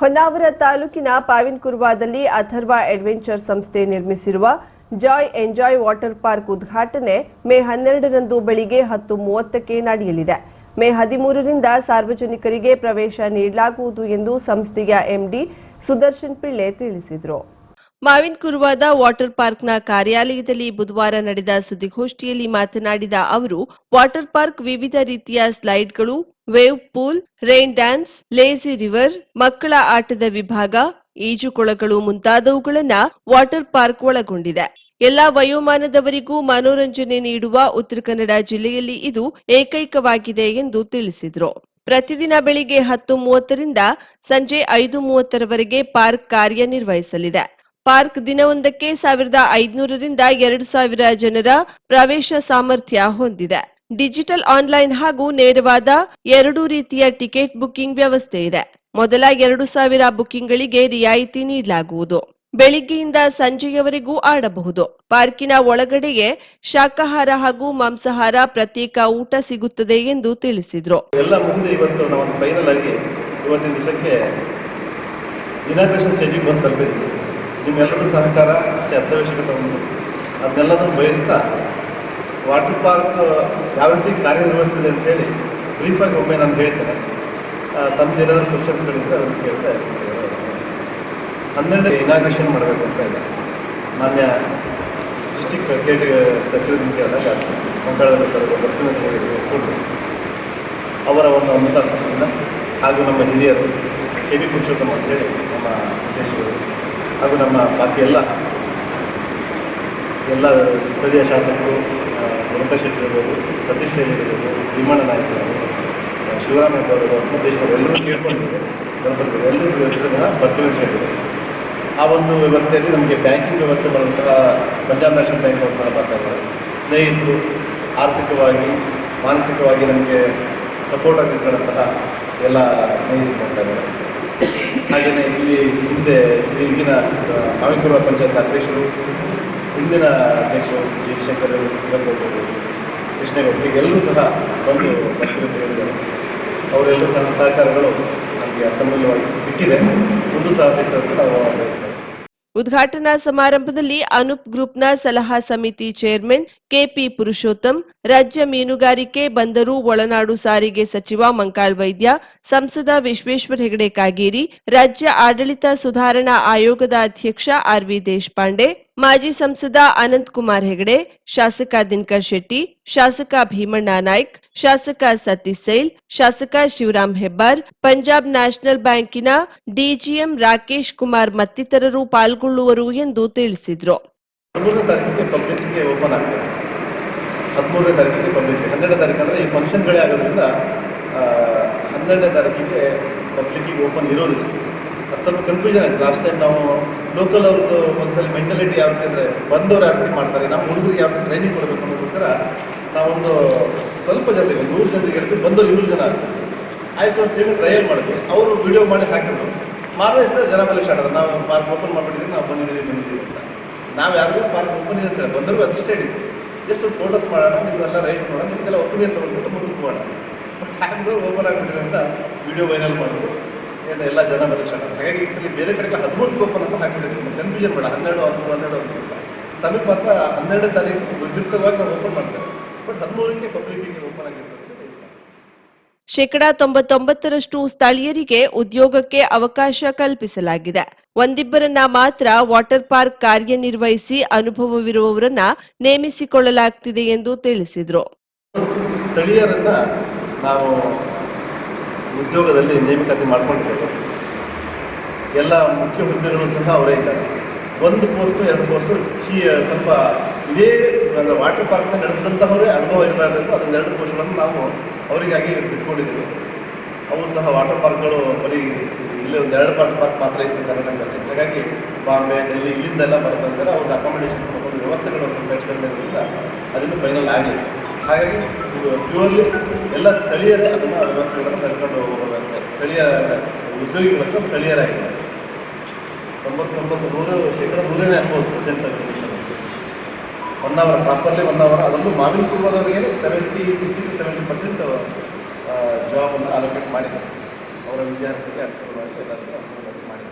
ಹೊನ್ನಾವರ ತಾಲೂಕಿನ ಪಾವಿನಕುರ್ವಾದಲ್ಲಿ ಅಥರ್ವ ಅಡ್ವೆಂಚರ್ ಸಂಸ್ಥೆ ನಿರ್ಮಿಸಿರುವ ಜಾಯ್ ಎಂಜಾಯ್ ವಾಟರ್ ಪಾರ್ಕ್ ಉದ್ಘಾಟನೆ ಮೇ 12ರಂದು ಬೆಳಿಗ್ಗೆ 10:30ಕ್ಕೆ ನಡೆಯಲಿದೆ. ಮೇ 13ರಿಂದ ಸಾರ್ವಜನಿಕರಿಗೆ ಪ್ರವೇಶ ನೀಡಲಾಗುವುದು ಎಂದು ಸಂಸ್ಥೆಯ ಎಂಡಿ ಸುದರ್ಶನ್ ಪಿಳ್ಳೆ ತಿಳಿಸಿದರು. ಮಾವಿನಕುರ್ವಾದ ವಾಟರ್ ಪಾರ್ಕ್ನ ಕಾರ್ಯಾಲಯದಲ್ಲಿ ಬುಧವಾರ ನಡೆದ ಸುದ್ದಿಗೋಷ್ಠಿಯಲ್ಲಿ ಮಾತನಾಡಿದ ಅವರು, ವಾಟರ್ ಪಾರ್ಕ್ ವಿವಿಧ ರೀತಿಯ ಸ್ಲೈಡ್ಗಳು, wave pool, rain dance, lazy river, ಮಕ್ಕಳ ಆಟದ ವಿಭಾಗ, ಈಜುಕೊಳಗಳು ಮುಂತಾದವುಗಳನ್ನು ವಾಟರ್ ಪಾರ್ಕ್ ಒಳಗೊಂಡಿದೆ. ಎಲ್ಲಾ ವಯೋಮಾನದವರಿಗೂ ಮನೋರಂಜನೆ ನೀಡುವ ಉತ್ತರ ಕನ್ನಡ ಜಿಲ್ಲೆಯಲ್ಲಿ ಇದು ಏಕೈಕವಾಗಿದೆ ಎಂದು ತಿಳಿಸಿದರು. ಪ್ರತಿದಿನ ಬೆಳಿಗ್ಗೆ 10:30ರಿಂದ ಸಂಜೆ 5:30ರವರೆಗೆ ಪಾರ್ಕ್ ಕಾರ್ಯನಿರ್ವಹಿಸಲಿದೆ. ಪಾರ್ಕ್ ದಿನವೊಂದಕ್ಕೆ 1500ರಿಂದ 2000 ಜನರ ಪ್ರವೇಶ ಸಾಮರ್ಥ್ಯ ಹೊಂದಿದೆ. ಡಿಜಿಟಲ್ ಆನ್ಲೈನ್ ಹಾಗೂ ನೇರವಾದ ಎರಡೂ ರೀತಿಯ ಟಿಕೆಟ್ ಬುಕಿಂಗ್ ವ್ಯವಸ್ಥೆ ಇದೆ. ಮೊದಲ 2000 ಬುಕಿಂಗ್ಗಳಿಗೆ ರಿಯಾಯಿತಿ ನೀಡಲಾಗುವುದು. ಬೆಳಿಗ್ಗೆಯಿಂದ ಸಂಜೆಯವರೆಗೂ ಆಡಬಹುದು. ಪಾರ್ಕಿನ ಒಳಗಡೆಗೆ ಶಾಕಾಹಾರ ಹಾಗೂ ಮಾಂಸಾಹಾರ ಪ್ರತ್ಯೇಕ ಊಟ ಸಿಗುತ್ತದೆ ಎಂದು ತಿಳಿಸಿದರು. ಎಲ್ಲ ಮುಗಿದು ಇವತ್ತು ನಾವು ಫೈನಲ್ ಆಗಿ ಇವತ್ತಿನ ದಿವಸಕ್ಕೆ ಇನಾಗ್ರೇಷನ್ ಸ್ಟೇಜಿಗೆ ಬಂದು ತಲುಪಿದ್ವಿ. ನಿಮ್ಮೆಲ್ಲರೂ ಸಹಕಾರ ಅಷ್ಟೇ ಅತ್ಯವಶ್ಯಕತೆ ಉಂಟು. ಅದನ್ನೆಲ್ಲದನ್ನು ಬಯಸ್ತಾ ವಾಟರ್ ಪಾರ್ಕ್ ಯಾವ ರೀತಿ ಕಾರ್ಯನಿರ್ವಹಿಸ್ತಿದೆ ಅಂತೇಳಿ ಬ್ರೀಫಾಗಿ ಒಮ್ಮೆ ನಾನು ಹೇಳ್ತೇನೆ. ತಮ್ಮದೇನಾದರೂ ಕ್ವಶನ್ಸ್ಗಳಿದ್ರೆ ಅದನ್ನು ಕೇಳ್ತಾ ಇರ್ತೀನಿ. 12 ಇನಾಗ್ರೇಷನ್ ಮಾಡಬೇಕು ಅಂತ ಇದೆ. ಮಾನ್ಯ ಡಿಸ್ಟಿಕ್ ಕ್ರಿಕೆಟ್ ಸಚಿವರನ್ನು ಕೇಳಿದಾಗ ಮಂಗಳವಾರ ಸರ್ ಒಪ್ಪಿಕೊಂಡು ಅವರ ಒಂದು ಅಮೃತಾಸ್ತ್ರದಿಂದ ಹಾಗೂ ನಮ್ಮ ಹಿರಿಯರು ಕೆ.ವಿ. ಪುರುಷೋತ್ತಮ ಅಂತೇಳಿ ನಮ್ಮ ಅಧ್ಯಕ್ಷರು ಹಾಗೂ ನಮ್ಮ ಬಾಕಿ ಎಲ್ಲ ಸ್ಥಳೀಯ ಶಾಸಕರು ಗುರುಕ ಶೆಟ್ಟಿ ಇರ್ಬೋದು, ಸತೀಶ್ ಸೇರಿ ಇರ್ಬೋದು, ಭೀಮಣ್ಣ ನಾಯಕರು, ಶಿವರಾಮ ಅವರು, ದೇಶವರು ಎಲ್ಲರೂ ಕೇಳ್ಕೊಂಡಿದ್ದಾರೆ. ಎಲ್ಲರೂ ಬರ್ತೀವಿ ಅಂತ ಹೇಳಿದರು. ಆ ಒಂದು ವ್ಯವಸ್ಥೆಯಲ್ಲಿ ನಮಗೆ ಬ್ಯಾಂಕಿಂಗ್ ವ್ಯವಸ್ಥೆ ಬರುವಂತಹ ಪಂಜಾಬ್ ನ್ಯಾಷನಲ್ ಬ್ಯಾಂಕ್ ಅವರು ಸಹ ಬರ್ತಾ ಇದ್ದಾರೆ. ಸ್ನೇಹಿತರು ಆರ್ಥಿಕವಾಗಿ ಮಾನಸಿಕವಾಗಿ ನಮಗೆ ಸಪೋರ್ಟ್ ಆಗಿರ್ತಕ್ಕಂತಹ ಎಲ್ಲ ಸ್ನೇಹಿತರು ಬರ್ತಾ ಇದ್ದಾರೆ. ಹಾಗೆಯೇ ಇಲ್ಲಿ ಹಿಂದೆ ಈಗಿನ ಮಾವಿನಕುರ್ವಾ ಪಂಚಾಯತ್ ಅಧ್ಯಕ್ಷರು, ಹಿಂದಿನ ಅಧ್ಯಕ್ಷರು ಜಯಶಂಕರ್ ಇರಬಹುದು, ಕೃಷ್ಣೇಗೌಡರು, ಹೀಗೆಲ್ಲರೂ ಸಹ ಬಂದು ಬರ್ತೀವಿ ಅಂತ ಹೇಳಿದ್ದಾರೆ. ಅವರೆಲ್ಲ ಸಹಕಾರಗಳು ನಮಗೆ ಅರ್ಥಮೂಲ್ಯವಾಗಿ ಸಿಕ್ಕಿದೆ. ಮುಂದೂ ಸಹ ಸಿಕ್ಕಿದಂತೆ ನಾವು ಬಯಸ್ತೇವೆ. ಉದ್ಘಾಟನಾ ಸಮಾರಂಭದಲ್ಲಿ ಅನೂಪ್ ಗ್ರೂಪ್ನ ಸಲಹಾ ಸಮಿತಿ ಚೇರ್ಮನ್ ಕೆಪಿ ಪುರುಷೋತ್ತಮ್, ರಾಜ್ಯ ಮೀನುಗಾರಿಕೆ, ಬಂದರು, ಒಳನಾಡು ಸಾರಿಗೆ ಸಚಿವ ಮಂಕಾಳ್ ವೈದ್ಯ, ಸಂಸದ ವಿಶ್ವೇಶ್ವರ ಹೆಗಡೆ ಕಾಗೇರಿ, ರಾಜ್ಯ ಆಡಳಿತ ಸುಧಾರಣಾ ಆಯೋಗದ ಅಧ್ಯಕ್ಷ ಆರ್ವಿ ದೇಶಪಾಂಡೆ, ಮಾಜಿ ಸಂಸದ ಅನಂತ್ ಕುಮಾರ್ ಹೆಗಡೆ, ಶಾಸಕ ದಿನಕರ್ ಶೆಟ್ಟಿ, ಶಾಸಕ ಭೀಮಣ್ಣ ನಾಯ್ಕ್, ಶಾಸಕ ಸತೀಶ್ ಸೈಲ್, ಶಾಸಕ ಶಿವರಾಮ್ ಹೆಬ್ಬಾರ್, ಪಂಜಾಬ್ ನ್ಯಾಷನಲ್ ಬ್ಯಾಂಕಿನ ಡಿಜಿಎಂ ರಾಕೇಶ್ ಕುಮಾರ್ ಮತ್ತಿತರರು ಪಾಲ್ಗೊಳ್ಳುವರು ಎಂದು ತಿಳಿಸಿದರು. 13ನೇ ತಾರೀಕಿಗೆ ಪಬ್ಲಿಕ್ಸ್ಗೆ ಓಪನ್ ಆಗ್ತದೆ. 13ನೇ ತಾರೀಕಿಗೆ ಪಬ್ಲಿಕ್ಸ್, 12ನೇ ತಾರೀಕು ಅಂದರೆ ಈ ಫಂಕ್ಷನ್ಗಳೇ ಆಗೋದ್ರಿಂದ 12ನೇ ತಾರೀಕಿಗೆ ಪಬ್ಲಿಕ್ಕಿಗೆ ಓಪನ್ ಇರೋದಿಲ್ಲ. ಅದು ಸ್ವಲ್ಪ ಕನ್ಫ್ಯೂಷನ್ ಆಯಿತು. ಲಾಸ್ಟ್ ಟೈಮ್ ನಾವು ಲೋಕಲ್ ಅವ್ರದ್ದು ಒಂದ್ಸಲ ಮೆಂಟಾಲಿಟಿ ಯಾವ ರೀತಿ ಅಂದರೆ ಬಂದವರು ಯಾವ ರೀತಿ ಮಾಡ್ತಾರೆ, ನಮ್ಮ ಹುಡುಗರಿಗೆ ಯಾವ ರೀತಿ ಟ್ರೈನಿಂಗ್ ಕೊಡಬೇಕು ಅನ್ನೋದಕ್ಕೋಸ್ಕರ ನಾವೊಂದು ಸ್ವಲ್ಪ ಜನರಿಗೆ 100 ಜನರಿಗೆ ಹೇಳಿದ್ವಿ, ಬಂದವರು 200 ಜನ ಆಗ್ತದೆ. ಆಯಿತು ಅಂತೇಳಿ ಟ್ರಯಲ್ ಮಾಡಿದ್ವಿ. ಅವರು ವಿಡಿಯೋ ಮಾಡಿ ಹಾಕಿದ್ರು. ಮಾರನೇ ದಿವಸ ಜನ ಬರಲಿಕ್ಕೆ ಸ್ಟಾರ್ಟ್ ಆದ್ರೆ ನಾವು ಪಾರ್ಕ್ ಓಪನ್ ಮಾಡಿಬಿಟ್ಟಿದ್ರೆ ನಾವು ಬಂದಿದ್ದೀವಿ ಅಂತ. ನಾವು ಯಾರಿಗೂ ಪಾರ್ಕ್ ಓಪನ್ ಇದೆ ಅಂತ ಹೇಳಿ ಬಂದರೂ ಅದಿಷ್ಟೇ ಹೇಳಿದ್ವಿ. ಜಸ್ಟ್ ಒಂದು ಫೋಟೋಸ್ ಮಾಡೋಣ, ನಿಮ್ಮೆಲ್ಲ ರೈಟ್ಸ್ ಮಾಡೋಣ, ನಿಮಗೆಲ್ಲ ಒಪಿನಿಯನ್ ತೊಗೊಂಡ್ಬಿಟ್ಟು ಮುಂದಕ್ಕೆ ಮಾಡೋಣ. ಬಟ್ ಹಾಕಿದ್ರು ಓಪನ್ ಆಗಿಬಿಟ್ಟಿದೆ ಅಂತ ವಿಡಿಯೋ ವೈರಲ್ ಮಾಡಿದ್ರು. ಎಲ್ಲ ಜನ ಬರಲಿಕ್ಕೆ ಸ್ಟಾರ್ಟ್ ಆಗುತ್ತೆ. ಹಾಗಾಗಿ ಈ ಸಲ ಬೇರೆ ಕಡೆಗೆ 13ಕ್ಕೆ ಓಪನ್ ಅಂತ ಹಾಕಿಬಿಟ್ಟಿದ್ವಿ. ಕನ್ಫ್ಯೂಷನ್ ಬೇಡ. 12, 13, 12 ತಮಗೆ ಮಾತ್ರ 12ನೇ ತಾರೀಕು ವಿದ್ಯುಕ್ತವಾಗಿ ನಾವು ಓಪನ್ ಮಾಡ್ತೇವೆ. ಬಟ್ 13ಕ್ಕೆ ಪಬ್ಲಿಕ್ಕಿಗೆ ಓಪನ್ ಆಗಿರ್ತದೆ. 99% ಸ್ಥಳೀಯರಿಗೆ ಉದ್ಯೋಗಕ್ಕೆ ಅವಕಾಶ ಕಲ್ಪಿಸಲಾಗಿದೆ. ಒಂದಿಬ್ಬರನ್ನ ಮಾತ್ರ ವಾಟರ್ ಪಾರ್ಕ್ ಕಾರ್ಯನಿರ್ವಹಿಸಿ ಅನುಭವವಿರುವವರನ್ನ ನೇಮಿಸಿಕೊಳ್ಳಲಾಗ್ತಿದೆ ಎಂದು ತಿಳಿಸಿದರು. ಸ್ಥಳೀಯರನ್ನ ನಾವು ಉದ್ಯೋಗದಲ್ಲಿ ನೇಮಕಾತಿ ಮಾಡ್ಕೊಂಡಿದ್ದೇವೆ. ಎಲ್ಲ ಮುಖ್ಯ ಹುದ್ದೆಗಳು ಸಹ ಅವರೇ ಇದ್ದಾರೆ. 1 ಪೋಸ್ಟು 2 ಪೋಸ್ಟು ಸ್ವಲ್ಪ ಇದೇ ಅಂದರೆ ವಾಟರ್ ಪಾರ್ಕ್ನ ನಡೆಸಿದಂತಹವರೇ ಅನುಭವ ಇರಬಾರ್ದು. ಅದೊಂದು 2 ಪೋಸ್ಟ್ಗಳನ್ನು ನಾವು ಅವರಿಗಾಗಿ ಬಿಟ್ಕೊಂಡಿದ್ದೀವಿ. ಅವು ಸಹ ವಾಟರ್ ಪಾರ್ಕ್ಗಳು ಬರೀ ಇಲ್ಲೇ ಒಂದು 2 ಪಾರ್ಕ್ ಮಾತ್ರ ಇತ್ತು ಕರ್ನಾಟಕದಲ್ಲಿ. ಹಾಗಾಗಿ ಬಾಂಬೆ, ಡೆಲ್ಲಿ ಇಲ್ಲಿಂದೆಲ್ಲ ಬರ್ತಂತಾರೆ. ಅವ್ರದ್ದು ಅಕಾಮಿಡೇಷನ್ಸ್ ಮತ್ತು ವ್ಯವಸ್ಥೆಗಳು ಸ್ವಲ್ಪ ಹೆಚ್ಚು ಕಡಿಮೆ ಇರೋದ್ರಿಂದ ಅದನ್ನು ಫೈನಲ್ ಆಗಲಿಲ್ಲ. ಹಾಗಾಗಿ ಪ್ಯೂರ್ಲಿ ಎಲ್ಲ ಸ್ಥಳೀಯರೇ ಅದನ್ನು ವ್ಯವಸ್ಥೆಗಳನ್ನು ನಡ್ಕೊಂಡು ಹೋಗುವ ವ್ಯವಸ್ಥೆ. ಸ್ಥಳೀಯ ಉದ್ಯೋಗಿಗಳು ಸಹ ಸ್ಥಳೀಯರಾಗಿದ್ದಾರೆ. 99% ಅನ್ಬೋದು %. 1 ಅವರ್ ಪ್ರಾಪರ್ಲಿ 1 ಅವರ್. ಅದರಲ್ಲೂ ಮಾವಿನಕುರ್ವಾದವರಿಗೆ 60-70% ಜಾಬನ್ನು ಅಲೋಕೇಟ್ ಮಾಡಿದ್ದಾರೆ. ಅವರ ವಿದ್ಯಾರ್ಥಿಗಳಿಗೆ ಅನುಕೂಲವಾಗಿ ಎಲ್ಲರಿಗೂ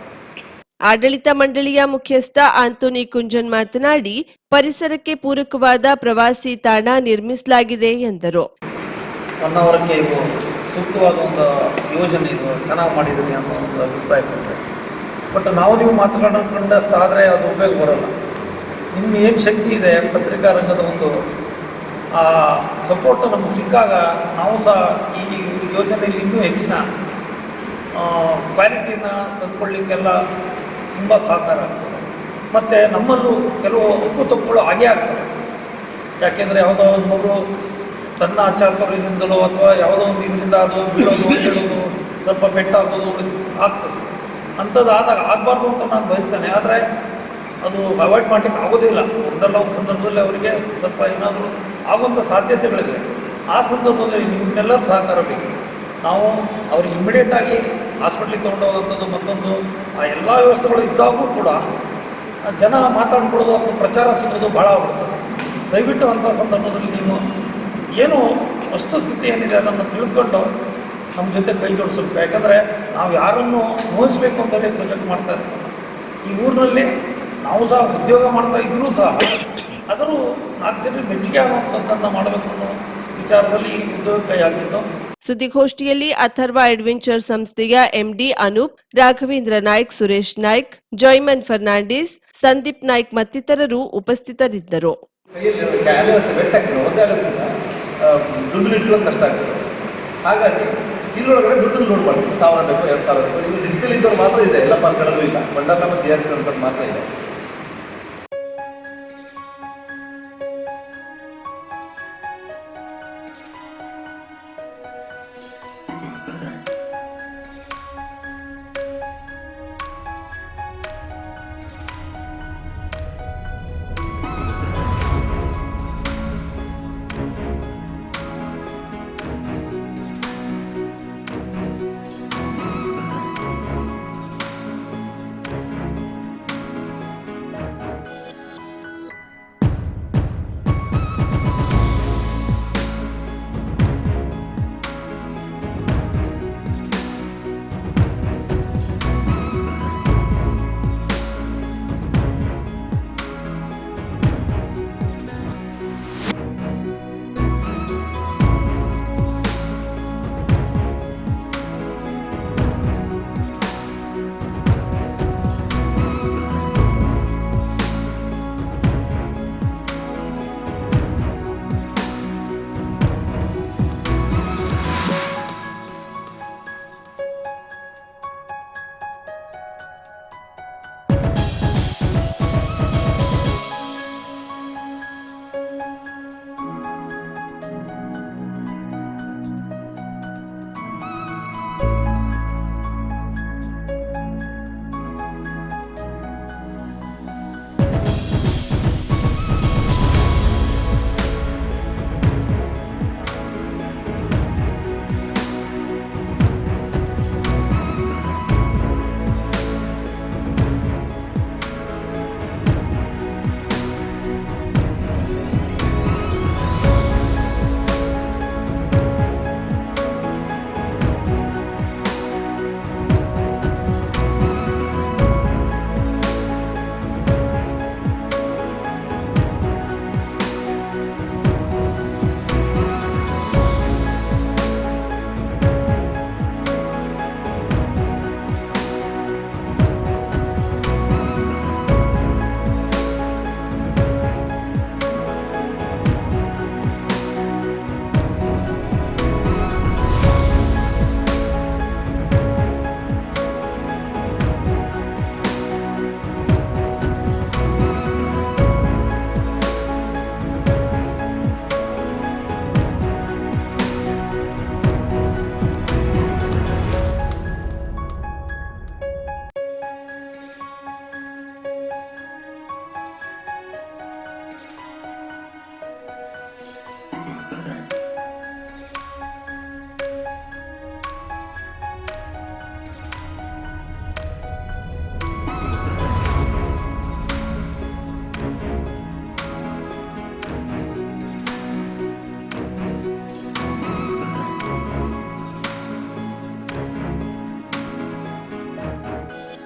ಆಡಳಿತ ಮಂಡಳಿಯ ಮುಖ್ಯಸ್ಥ ಆಂಟೋನಿ ಕುಂಜನ್ ಮಾತನಾಡಿ, ಪರಿಸರಕ್ಕೆ ಪೂರಕವಾದ ಪ್ರವಾಸಿ ತಾಣ ನಿರ್ಮಿಸಲಾಗಿದೆ ಎಂದರು. ಹೊನ್ನಾವರಕ್ಕೆ ಇದು ಸೂಕ್ತವಾದ ಒಂದು ಯೋಜನೆ, ಇದು ಚೆನ್ನಾಗಿ ಮಾಡಿದ್ದೀನಿ ಅನ್ನೋ ಒಂದು ಅಭಿಪ್ರಾಯ ಕೊಟ್ಟರೆ. ಬಟ್ ನೀವು ಮಾತುಕೊಂಡಷ್ಟಾದರೆ ಅದು ಉಪಯೋಗ ಬರೋಲ್ಲ. ಇನ್ನು ಏನು ಶಕ್ತಿ ಇದೆ ಪತ್ರಿಕಾ ರಂಗದ ಒಂದು ಸಪೋರ್ಟ್ ನಮಗೆ ಸಿಕ್ಕಾಗ ನಾವು ಸಹ ಈ ಯೋಜನೆಯಲ್ಲಿ ಇನ್ನೂ ಹೆಚ್ಚಿನ ಕ್ವಾಲಿಟಿನ ತಂದುಕೊಳ್ಳಿಕ್ಕೆಲ್ಲ ತುಂಬ ಸಹಕಾರ ಆಗ್ತದೆ. ಮತ್ತು ನಮ್ಮಲ್ಲೂ ಕೆಲವು ಉಪ್ಪು ತಪ್ಪುಗಳು ಆಗೇ ಆಗ್ತವೆ. ಯಾಕೆಂದರೆ ಯಾವುದೋ ಒಂದು ಮಗು ತನ್ನ ಚಾತುರ್ಯದಿಂದಲೋ ಅಥವಾ ಯಾವುದೋ ಒಂದು ಇದರಿಂದ ಅದು ಬೀಳೋದು ಹೇಳೋದು ಸ್ವಲ್ಪ ಪೆಟ್ಟಾಗೋದು ಆಗ್ತದೆ. ಅಂಥದ್ದು ಆದಾಗ ಆಗಬಾರ್ದು ಅಂತ ನಾನು ಬಯಸ್ತೇನೆ. ಆದರೆ ಅದು ಅವಾಯ್ಡ್ ಮಾಡಲಿಕ್ಕೆ ಆಗೋದಿಲ್ಲ. ಒಂದಲ್ಲ ಒಂದು ಸಂದರ್ಭದಲ್ಲಿ ಅವರಿಗೆ ಸ್ವಲ್ಪ ಏನಾದರೂ ಆಗುವಂಥ ಸಾಧ್ಯತೆಗಳಿದೆ. ಆ ಸಂದರ್ಭದಲ್ಲಿ ನಿಮ್ಮೆಲ್ಲರ ಸಹಕಾರ ಬೇಕು. ನಾವು ಅವ್ರಿಗೆ ಇಮಿಡಿಯೇಟಾಗಿ ಹಾಸ್ಪಿಟ್ಲಿಗೆ ತೊಗೊಂಡೋಗೋವಂಥದ್ದು ಮತ್ತೊಂದು ಆ ಎಲ್ಲ ವ್ಯವಸ್ಥೆಗಳು ಇದ್ದಾಗೂ ಕೂಡ ಜನ ಮಾತಾಡ್ಕೊಳ್ಳೋದು ಅಥವಾ ಪ್ರಚಾರ ಸಿಗೋದು ಭಾಳ ಆಗ್ಬಿಡ್ತದೆ. ದಯವಿಟ್ಟು ಅಂಥ ಸಂದರ್ಭದಲ್ಲಿ ನೀವು ಏನು ವಸ್ತುಸ್ಥಿತಿ ಏನಿದೆ ಅದನ್ನು ತಿಳ್ಕೊಂಡು ನಮ್ಮ ಜೊತೆ ಕೈ ಜೋಡಿಸ್ಬೇಕು. ಯಾಕಂದರೆ ನಾವು ಯಾರನ್ನು ನೋಯಿಸ್ಬೇಕು ಅಂತೇಳಿ ಪ್ರೊಜೆಕ್ಟ್ ಮಾಡ್ತಾ ಇರ್ತೀವಿ. ಈ ಊರಿನಲ್ಲಿ ನಾವು ಸಹ ಉದ್ಯೋಗ ಮಾಡ್ತಾ ಇದ್ದರೂ ಸಹ ಆದರೂ 4 ಜನರಿಗೆ ಮೆಚ್ಚುಗೆ ಆಗುವಂಥದ್ದನ್ನು ಮಾಡಬೇಕು ಅನ್ನೋ ವಿಚಾರದಲ್ಲಿ ಈ ಉದ್ಯೋಗ ಕೈ ಹಾಕಿದ್ದು. ಸುದ್ದಿಗೋಷ್ಠಿಯಲ್ಲಿ ಅಥರ್ವ ಅಡ್ವೆಂಚರ್ ಸಂಸ್ಥೆಯ ಎಂಡಿ ಅನೂಪ್, ರಾಘವೇಂದ್ರ ನಾಯ್ಕ್, ಸುರೇಶ್ ನಾಯ್ಕ್, ಜೈಮನ್ ಫರ್ನಾಂಡಿಸ್, ಸಂದೀಪ್ ನಾಯ್ಕ್ ಮತ್ತಿತರರು ಉಪಸ್ಥಿತರಿದ್ದರು. ದುಡ್ಡು ಇಟ್ಕೊಳ್ಳೋದು ಕಷ್ಟ ಆಗ್ತದೆ. ಹಾಗಾಗಿ ಇದರೊಳಗಡೆ ದುಡ್ಡು ಲೋಡ್ ಮಾಡ್ತೀವಿ. 1000 ಬೇಕು, 2000 ಬೇಕು. ಇದು ಡಿಜಿಟಲ್ ಇದ್ದವ್ರು ಮಾತ್ರ ಇದೆ, ಎಲ್ಲ ಪಾನ್ಗಳಲ್ಲೂ ಇಲ್ಲ. ಬಂಡಲ್ ನಮ್ಮ GRC ಅಂತದ್ದು ಮಾತ್ರ ಇದೆ.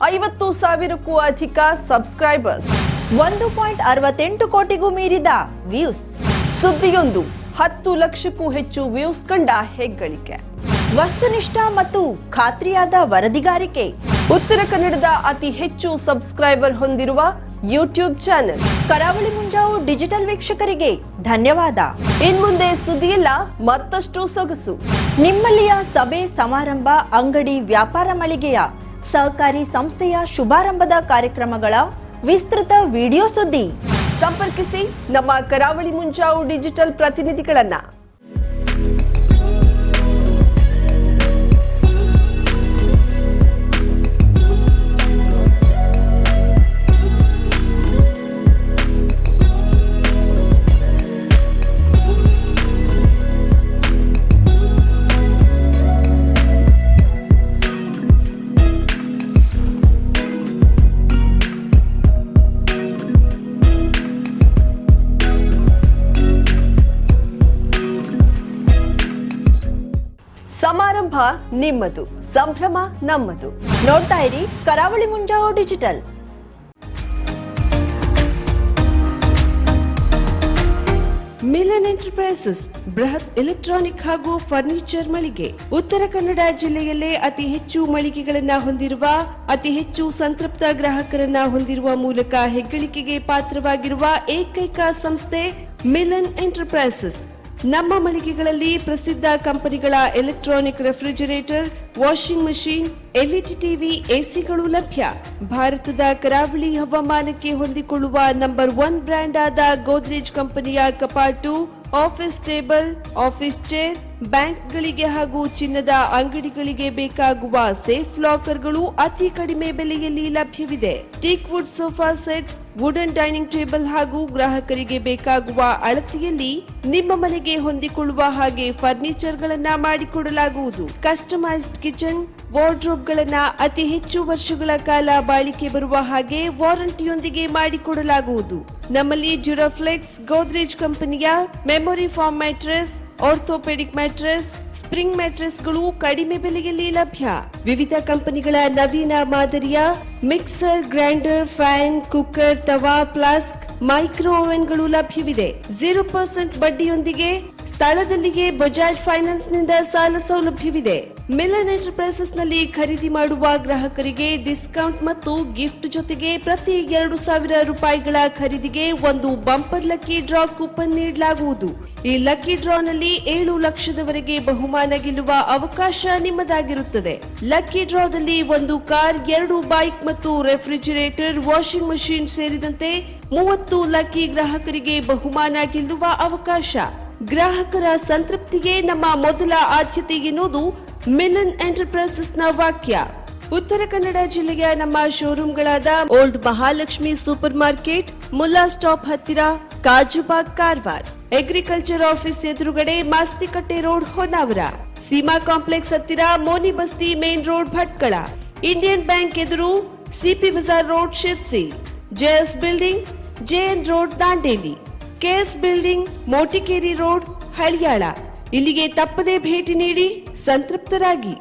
50,000ಕ್ಕೂ ಅಧಿಕ ಸಬ್ಸ್ಕ್ರೈಬರ್ಸ್, 1.68 ಕೋಟಿಗೂ ಮೀರಿದ ವ್ಯೂಸ್, ಸುದ್ದಿಯೊಂದು 10 ಲಕ್ಷಕ್ಕೂ ಹೆಚ್ಚು ವ್ಯೂಸ್ ಕಂಡ ಹೆಗ್ಗಳಿಕೆ, ವಸ್ತುನಿಷ್ಠ ಮತ್ತು ಖಾತ್ರಿಯಾದ ವರದಿಗಾರಿಕೆ, ಉತ್ತರ ಕನ್ನಡದ ಅತಿ ಹೆಚ್ಚು ಸಬ್ಸ್ಕ್ರೈಬರ್ ಹೊಂದಿರುವ ಯೂಟ್ಯೂಬ್ ಚಾನೆಲ್. ಕರಾವಳಿ ಮುಂಜಾವು ಡಿಜಿಟಲ್ ವೀಕ್ಷಕರಿಗೆ ಧನ್ಯವಾದ. ಇನ್ಮುಂದೆ ಸುದ್ದಿಯಲ್ಲ ಮತ್ತಷ್ಟು ಸೊಗಸು. ನಿಮ್ಮಲ್ಲಿಯ ಸಭೆ ಸಮಾರಂಭ, ಅಂಗಡಿ ವ್ಯಾಪಾರ ಮಳಿಗೆಯ ಸಹಕಾರಿ ಸಂಸ್ಥೆಯ ಶುಭಾರಂಭದ ಕಾರ್ಯಕ್ರಮಗಳ ವಿಸ್ತೃತ ವಿಡಿಯೋ ಸುದ್ದಿ. ಸಂಪರ್ಕಿಸಿ ನಮ್ಮ ಕರಾವಳಿ ಮುಂಜಾವು ಡಿಜಿಟಲ್ ಪ್ರತಿನಿಧಿಗಳನ್ನ. ಸಮಾರಂಭ ನಿಮ್ಮದು, ಸಂಭ್ರಮ ನಮ್ಮದು. ನೋಡ್ತಾ ಇರಿ ಕರಾವಳಿ ಮುಂಜಾವು ಡಿಜಿಟಲ್. ಮಿಲನ್ ಎಂಟರ್ಪ್ರೈಸಸ್ ಬೃಹತ್ ಎಲೆಕ್ಟ್ರಾನಿಕ್ ಹಾಗೂ ಫರ್ನಿಚರ್ ಮಳಿಗೆ. ಉತ್ತರ ಕನ್ನಡ ಜಿಲ್ಲೆಯಲ್ಲೇ ಅತಿ ಹೆಚ್ಚು ಮಳಿಗೆಗಳನ್ನ ಹೊಂದಿರುವ, ಅತಿ ಹೆಚ್ಚು ಸಂತೃಪ್ತ ಗ್ರಾಹಕರನ್ನ ಹೊಂದಿರುವ ಮೂಲಕ ಹೆಗ್ಗಳಿಕೆಗೆ ಪಾತ್ರವಾಗಿರುವ ಏಕೈಕ ಸಂಸ್ಥೆ ಮಿಲನ್ ಎಂಟರ್ಪ್ರೈಸಸ್. ನಮ್ಮ ಮಳಿಗೆಗಳಲ್ಲಿ ಪ್ರಸಿದ್ಧ ಕಂಪನಿಗಳ electronic refrigerator, washing machine, LED TV, ಎಸಿಗಳು ಲಭ್ಯ. ಭಾರತದ ಕರಾವಳಿ ಹವಾಮಾನಕ್ಕೆ ಹೊಂದಿಕೊಳ್ಳುವ ನಂಬರ್ 1 ಬ್ರ್ಯಾಂಡ್ ಆದ ಗೋದ್ರೇಜ್ ಕಂಪನಿಯ ಕಪಾಟು, ಆಫೀಸ್ ಟೇಬಲ್, ಆಫೀಸ್ ಚೇರ್, ಬ್ಯಾಂಕ್ಗಳಿಗೆ ಹಾಗೂ ಚಿನ್ನದ ಅಂಗಡಿಗಳಿಗೆ ಬೇಕಾಗುವ ಸೇಫ್ ಲಾಕರ್ಗಳು ಅತಿ ಕಡಿಮೆ ಬೆಲೆಯಲ್ಲಿ ಲಭ್ಯವಿದೆ. Teak wood sofa set, wooden dining table ಹಾಗೂ ಗ್ರಾಹಕರಿಗೆ ಬೇಕಾಗುವ ಅಳತೆಯಲ್ಲಿ ನಿಮ್ಮ ಮನೆಗೆ ಹೊಂದಿಕೊಳ್ಳುವ ಹಾಗೆ ಫರ್ನಿಚರ್ ಗಳನ್ನ ಮಾಡಿಕೊಡಲಾಗುವುದು. ಕಸ್ಟಮೈಸ್ಡ್ ಕಿಚನ್, ವಾರ್ಡ್ರೋಬ್ ಗಳನ್ನ ಅತಿ ಹೆಚ್ಚು ವರ್ಷಗಳ ಕಾಲ ಬಾಳಿಕೆ ಬರುವ ಹಾಗೆ ವಾರಂಟಿಯೊಂದಿಗೆ ಮಾಡಿಕೊಡಲಾಗುವುದು. ನಮ್ಮಲ್ಲಿ ಡ್ಯೂರಾಫ್ಲೆಕ್ಸ್, ಗೋದ್ರೇಜ್ ಕಂಪನಿಯ memory foam mattress, orthopedic mattress, spring ಮ್ಯಾಟ್ರೆಸ್ಗಳು ಕಡಿಮೆ ಬೆಲೆಯಲ್ಲಿ ಲಭ್ಯ. ವಿವಿಧ ಕಂಪನಿಗಳ ನವೀನ ಮಾದರಿಯ ಮಿಕ್ಸರ್, ಗ್ರೈಂಡರ್, ಫ್ಯಾನ್, ಕುಕ್ಕರ್, ತವಾ, ಫ್ಲಾಸ್ಕ್, ಮೈಕ್ರೋ ಓವೆನ್ಗಳು ಲಭ್ಯವಿದೆ. 0% ಬಡ್ಡಿಯೊಂದಿಗೆ ಸ್ಥಳದಲ್ಲಿಯೇ ಬಜಾಜ್ ಫೈನಾನ್ಸ್ ನಿಂದ ಸಾಲ ಸೌಲಭ್ಯವಿದೆ. ಮಿಲನ್ ಎಂಟರ್ಪ್ರೈಸಸ್ ನಲ್ಲಿ ಖರೀದಿ ಮಾಡುವ ಗ್ರಾಹಕರಿಗೆ ಡಿಸ್ಕೌಂಟ್ ಮತ್ತು ಗಿಫ್ಟ್ ಜೊತೆಗೆ ಪ್ರತಿ 2,000 ರೂಪಾಯಿಗಳ ಖರೀದಿಗೆ ಒಂದು ಬಂಪರ್ ಲಕ್ಕಿ ಡ್ರಾ ಕೂಪನ್ ನೀಡಲಾಗುವುದು. ಈ ಲಕ್ಕಿ ಡ್ರಾ ನಲ್ಲಿ 7 ಲಕ್ಷದವರೆಗೆ ಬಹುಮಾನ ಗೆಲ್ಲುವ ಅವಕಾಶ ನಿಮ್ಮದಾಗಿರುತ್ತದೆ. ಲಕ್ಕಿ ಡ್ರಾದಲ್ಲಿ 1 ಕಾರ್, 2 ಬೈಕ್ ಮತ್ತು ರೆಫ್ರಿಜರೇಟರ್, ವಾಷಿಂಗ್ ಮಷೀನ್ ಸೇರಿದಂತೆ 30 ಲಕ್ಕಿ ಗ್ರಾಹಕರಿಗೆ ಬಹುಮಾನ ಗೆಲ್ಲುವ ಅವಕಾಶ. ಗ್ರಾಹಕರ ಸಂತೃಪ್ತಿಗೆ ನಮ್ಮ ಮೊದಲ ಆದ್ಯತೆ ಎನ್ನುವುದು ಮಿಲನ್ ಎಂಟರ್ಪ್ರೈಸಸ್ ನ ವಾಕ್ಯ. ಉತ್ತರ ಕನ್ನಡ ಜಿಲ್ಲೆಯ ನಮ್ಮ ಶೋರೂಮ್ಗಳಾದ old Mahalakshmi super market, Mulla stop ಹತ್ತಿರ, ಕಾಜುಬಾಗ್, ಕಾರವಾರ, ಅಗ್ರಿಕಲ್ಚರ್ ಆಫೀಸ್ ಎದುರುಗಡೆ, ಮಾಸ್ತಿಕಟ್ಟೆ ರೋಡ್, ಹೊನ್ನಾವರ, ಸೀಮಾ ಕಾಂಪ್ಲೆಕ್ಸ್ ಹತ್ತಿರ, Moni Basti main road, Bhatkal, Indian bank ಎದುರು, CP Bazar road, Sirsi, JS building, JN road, Dandeli, KS building, Motikeri road, Haliyal. ಇಲ್ಲಿಗೆ ತಪ್ಪದೇ ಭೇಟಿ ನೀಡಿ ಸಂತೃಪ್ತರಾಗಿ.